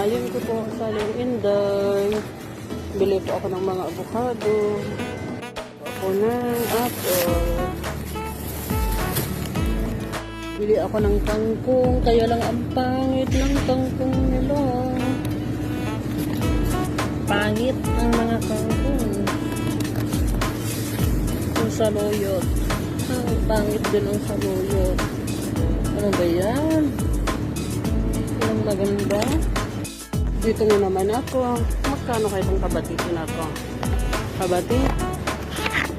Ayun ko po sa Inday. Bili po ako ng mga avocado. Ako ng apple. Bili ako ng kangkong. Kaya lang ang pangit ng kangkong nila. Pangit ang mga kangkong. Yung saluyot. Ang pangit din ang saluyot. Ano ba yan? Ang maganda. Dito na naman ako. Magkano kayo itong kabatitin na ito? Kabati?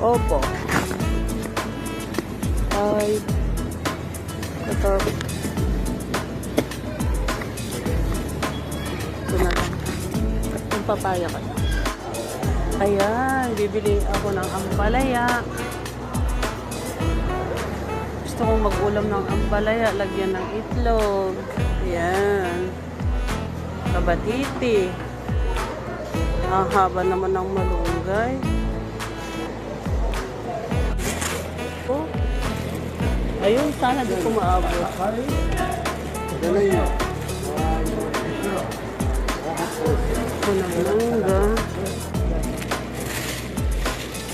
Opo. Ay. Ito. Ito na lang. Yung papaya ka. Ayan. Bibili ako ng ampalaya. Gusto kong mag-ulam ng ampalaya. Lagyan ng itlog. Ayan. Kabatiti. Ang haba naman ng malunggay. Oh. Ayun, sana di ko maabot. Ito na mangga.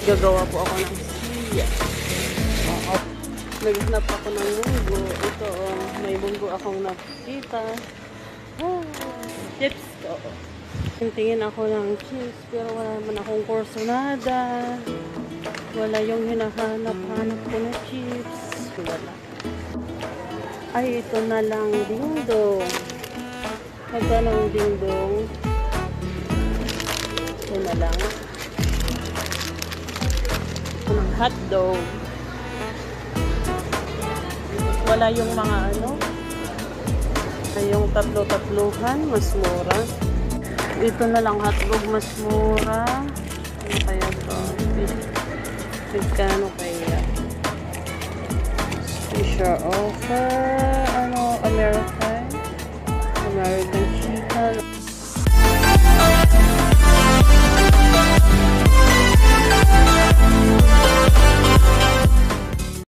Gagawa po ako ng siya. Naghanap ako ng munggo. Ito, may munggo akong nakikita. Chips ko. Tingin ako ng chips, pero wala naman akong kursonada. Wala yung hinahanap-hanap ko na chips. Wala. Ay, ito na lang dingdong. Magkano ang dingdong? Ito na lang. Ito ng hotdog. Wala yung mga ano. Ay, yung tatlo-tatluhan, mas mura. Ito na lang hotdog, mas mura. Ano kaya ito? Magkano kaya? Special offer.